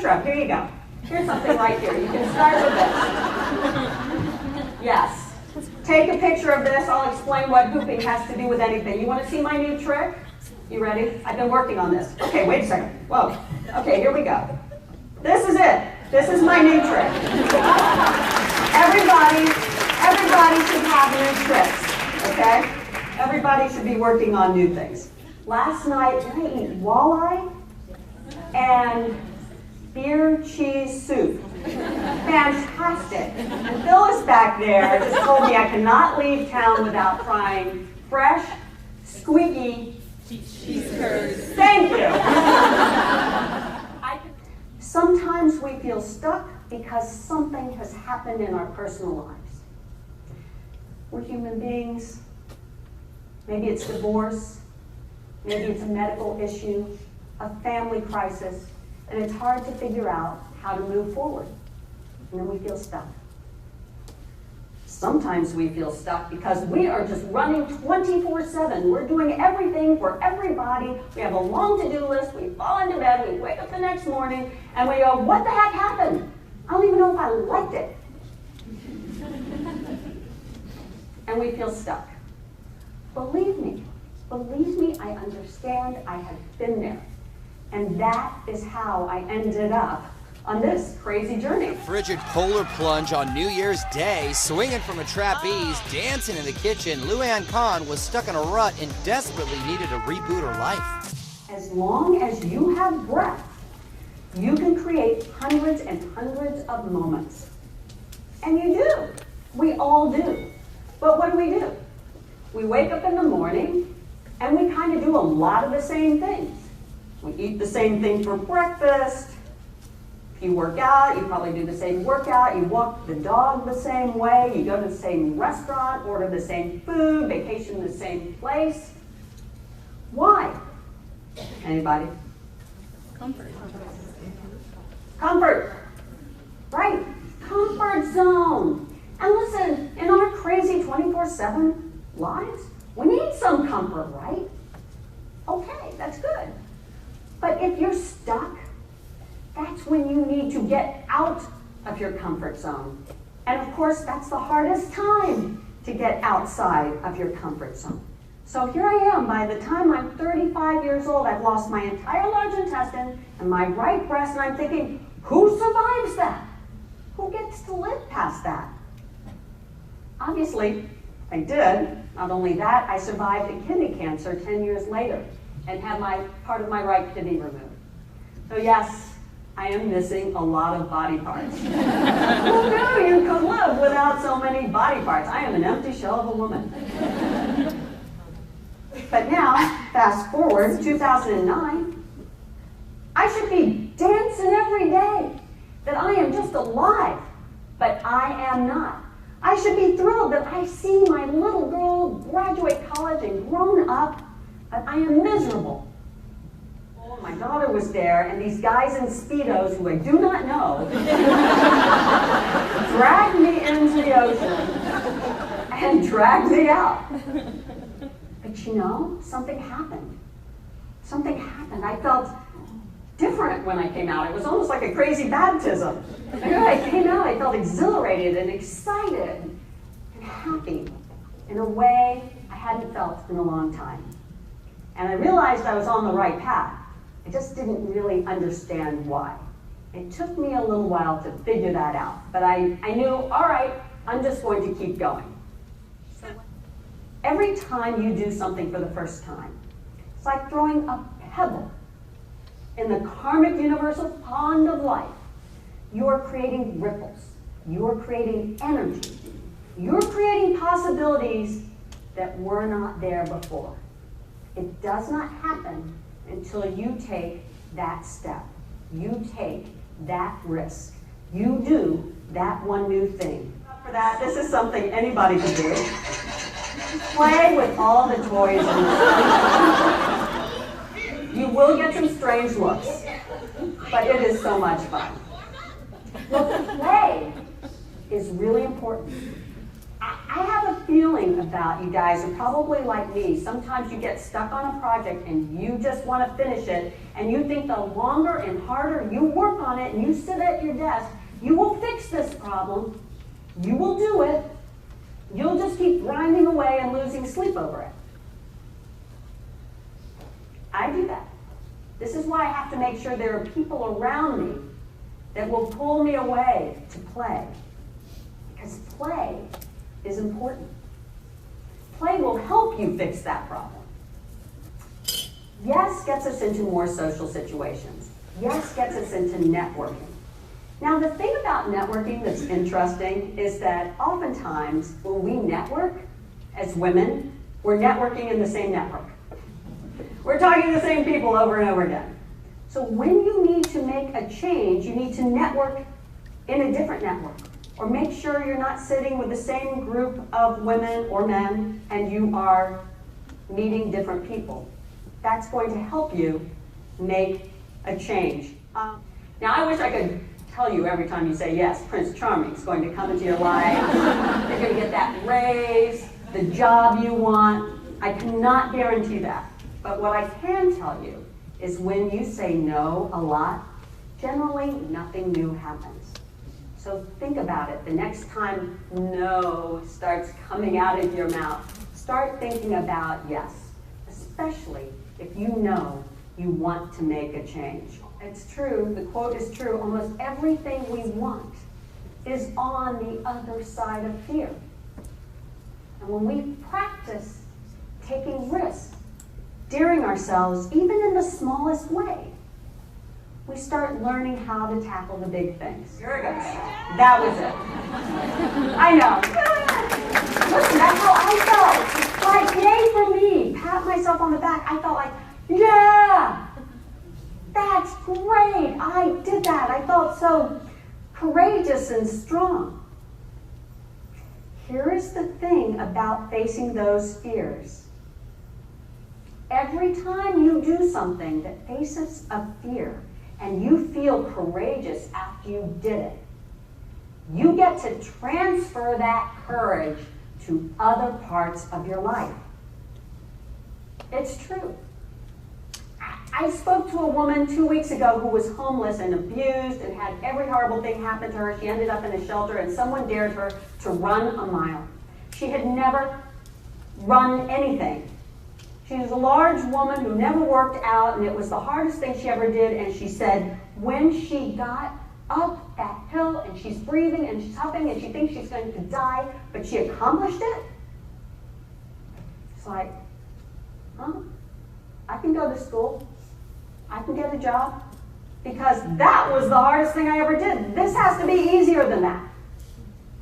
trip. Here you go. Here's something right here. You can start with this. Yes. Take a picture of this. I'll explain what hooping has to do with anything. You want to see my new trick? You ready? I've been working on this. Okay, wait a second. Whoa. Okay, here we go. This is it. This is my new trick. Everybody should have new tricks, okay? Everybody should be working on new things. Last night, did I eat walleye and beer cheese soup? Fantastic. And Phyllis back there just told me I cannot leave town without trying fresh, squeaky cheese curds. Thank you. Sometimes we feel stuck because something has happened in our personal lives. We're human beings. Maybe it's divorce. Maybe it's a medical issue, a family crisis, and it's hard to figure out how to move forward. And then we feel stuck. Sometimes we feel stuck because we are just running 24/7. We're doing everything for everybody. We have a long to-do list. We fall into bed. We wake up the next morning, and we go, what the heck happened? I don't even know if I liked it. And we feel stuck. Believe me, I understand. I have been there. And that is how I ended up on this crazy journey. A frigid polar plunge on New Year's Day, swinging from a trapeze, dancing in the kitchen, Cahn was stuck in a rut and desperately needed to reboot her life. As long as you have breath, you can create hundreds and hundreds of moments. And you do. We all do. But what do? We wake up in the morning and we kind of do a lot of the same things. We eat the same thing for breakfast. If you work out, you probably do the same workout. You walk the dog the same way. You go to the same restaurant, order the same food, vacation in the same place. Why? Anybody? Comfort. Right. Comfort zone. And listen, in our crazy 24/7 lives, we need some comfort, right? Okay, that's good. But if you're stuck, that's when you need to get out of your comfort zone. And of course, that's the hardest time to get outside of your comfort zone. So here I am, by the time I'm 35 years old, I've lost my entire large intestine and my right breast, and I'm thinking, who survives that? Who gets to live past that? Obviously, I did. Not only that, I survived a kidney cancer 10 years later and had part of my right kidney removed. So yes, I am missing a lot of body parts. Who knew you could live without so many body parts? I am an empty shell of a woman. But now, fast forward, 2009, I should be dancing every day that I am just alive, but I am not. I should be thrilled that I see my little girl graduate college and grown up, but I am miserable. My daughter was there, and these guys in Speedos, who I do not know, dragged me into the ocean and dragged me out. But you know, something happened. Something happened. I felt different when I came out. It was almost like a crazy baptism. And when I came out, I felt exhilarated and excited and happy in a way I hadn't felt in a long time. And I realized I was on the right path. I just didn't really understand why. It took me a little while to figure that out. But I knew, all right, I'm just going to keep going. So every time you do something for the first time, it's like throwing a pebble in the karmic universal pond of life. You're creating ripples. You're creating energy. You're creating possibilities that were not there before. It does not happen until you take that step. You take that risk. You do that one new thing. For that, this is something anybody can do. Play with all the toys. You will get some strange looks, but it is so much fun. Look, play is really important. I have a feeling about you guys are probably like me. Sometimes you get stuck on a project and you just want to finish it, and you think the longer and harder you work on it and you sit at your desk, you will fix this problem. You will do it. You'll just keep grinding away and losing sleep over it. I do that. This is why I have to make sure there are people around me that will pull me away to play. Because play is important. Play will help you fix that problem. Yes gets us into more social situations. Yes gets us into networking. Now, the thing about networking that's interesting is that oftentimes when we network as women, we're networking in the same network. We're talking to the same people over and over again. So when you need to make a change, you need to network in a different network. Or make sure you're not sitting with the same group of women or men and you are meeting different people. That's going to help you make a change. Now, I wish I could tell you every time you say yes, Prince Charming is going to come into your life. You're going to get that raise, the job you want. I cannot guarantee that. But what I can tell you is when you say no a lot, generally nothing new happens. So think about it. The next time no starts coming out of your mouth, start thinking about yes, especially if you know you want to make a change. It's true, the quote is true, almost everything we want is on the other side of fear. And when we practice taking risks, daring ourselves, even in the smallest way, we start learning how to tackle the big things. Here it goes. That was it. I know. Listen, that's how I felt. Like, yay for me. Pat myself on the back. I felt like, yeah, that's great. I did that. I felt so courageous and strong. Here is the thing about facing those fears. Every time you do something that faces a fear, and you feel courageous after you did it, you get to transfer that courage to other parts of your life. It's true. I spoke to a woman 2 weeks ago who was homeless and abused and had every horrible thing happen to her. She ended up in a shelter and someone dared her to run a mile. She had never run anything. She was a large woman who never worked out, and it was the hardest thing she ever did. And she said when she got up that hill and she's breathing and she's huffing and she thinks she's going to die, but she accomplished it, it's like, huh? I can go to school. I can get a job. Because that was the hardest thing I ever did. This has to be easier than that.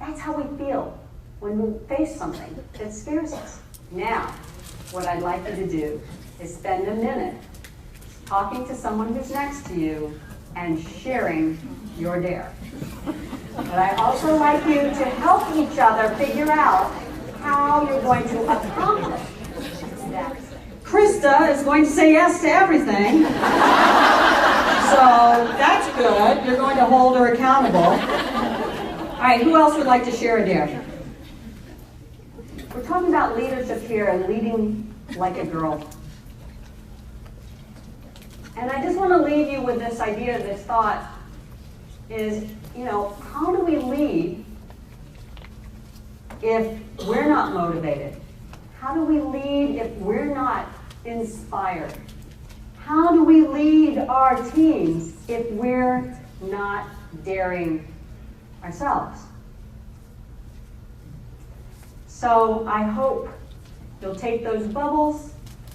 That's how we feel when we face something that scares us. Now, what I'd like you to do is spend a minute talking to someone who's next to you and sharing your dare. But I also like you to help each other figure out how you're going to accomplish that. Krista is going to say yes to everything. So that's good. You're going to hold her accountable. All right, who else would like to share a dare? We're talking about leadership here and leading like a girl. And I just want to leave you with this idea, this thought, is, how do we lead if we're not motivated? How do we lead if we're not inspired? How do we lead our teams if we're not daring ourselves? So I hope you'll take those bubbles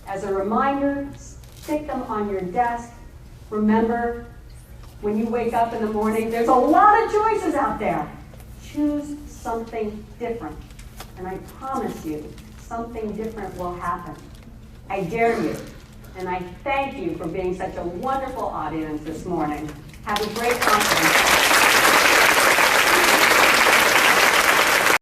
as a reminder, stick them on your desk. Remember, when you wake up in the morning, there's a lot of choices out there. Choose something different. And I promise you, something different will happen. I dare you. And I thank you for being such a wonderful audience this morning. Have a great conference.